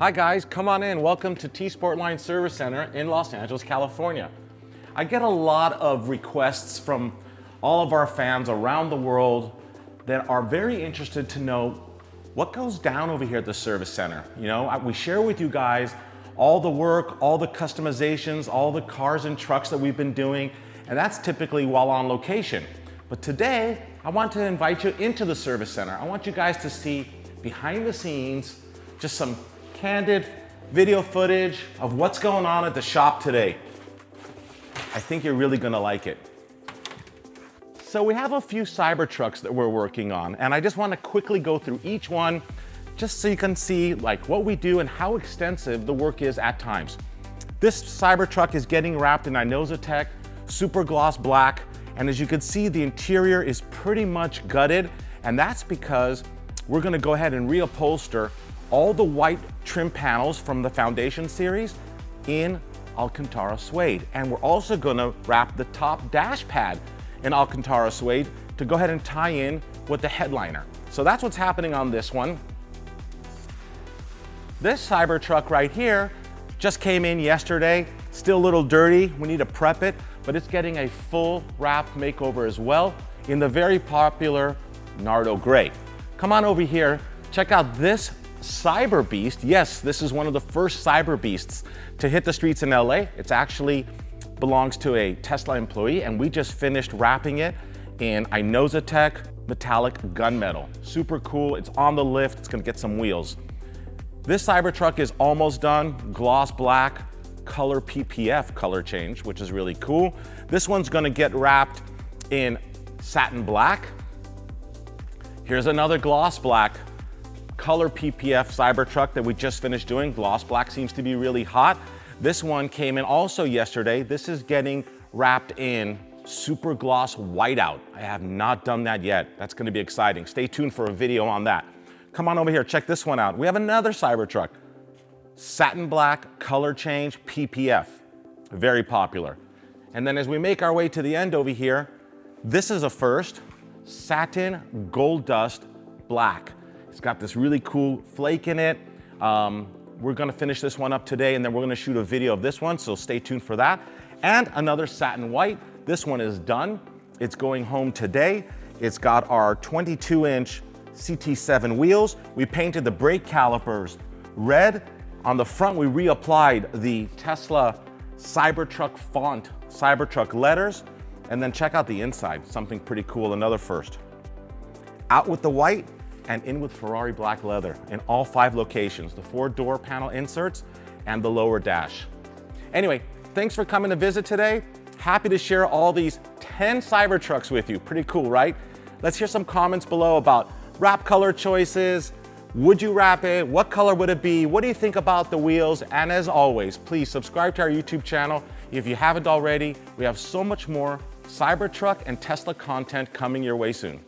Hi guys, come on in. Welcome to T-Sportline Service Center in Los Angeles, California. I get a lot of requests from all of our fans around the world that are very interested to know what goes down over here at the service center. You know, we share with you guys all the work, all the customizations, all the cars and trucks that we've been doing, and that's typically while on location. But today, I want to invite you into the service center. I want you guys to see behind the scenes, just some candid video footage of what's going on at the shop today. I think you're really gonna like it. So we have a few Cybertrucks that we're working on, and I just want to quickly go through each one just so you can see like what we do and how extensive the work is at times. This Cybertruck is getting wrapped in Nuys super gloss black, and as you can see, the interior is pretty much gutted, and that's because we're gonna go ahead and reupholster all the white trim panels from the Foundation series in Alcantara suede. And we're also gonna wrap the top dash pad in Alcantara suede to go ahead and tie in with the headliner. So that's what's happening on this one. This Cybertruck right here just came in yesterday, still a little dirty, we need to prep it, but it's getting a full wrap makeover as well in the very popular Nardo Gray. Come on over here, check out this Cyber Beast. Yes, this is one of the first Cyber Beasts to hit the streets in LA. It's actually belongs to a Tesla employee, and we just finished wrapping it in Nuys metallic gunmetal. Super cool, it's on the lift, it's gonna get some wheels. This Cybertruck is almost done, gloss black, color PPF color change, which is really cool. This one's gonna get wrapped in satin black. Here's another gloss black, color PPF Cybertruck that we just finished doing. Gloss black seems to be really hot. This one came in also yesterday. This is getting wrapped in super gloss whiteout. I have not done that yet. That's gonna be exciting. Stay tuned for a video on that. Come on over here, check this one out. We have another Cybertruck. Satin black, color change, PPF. Very popular. And then as we make our way to the end over here, this is a first, satin gold dust black. It's got this really cool flake in it. We're gonna finish this one up today, and then we're gonna shoot a video of this one, so stay tuned for that. And another satin white. This one is done. It's going home today. It's got our 22-inch CT7 wheels. We painted the brake calipers red. On the front, we reapplied the Tesla Cybertruck font, Cybertruck letters. And then check out the inside, something pretty cool, another first. Out with the white, and in with Ferrari black leather in all 5 locations, the 4 door panel inserts and the lower dash. Anyway, thanks for coming to visit today. Happy to share all these 10 Cybertrucks with you. Pretty cool, right? Let's hear some comments below about wrap color choices. Would you wrap it? What color would it be? What do you think about the wheels? And as always, please subscribe to our YouTube channel if you haven't already. We have so much more Cybertruck and Tesla content coming your way soon.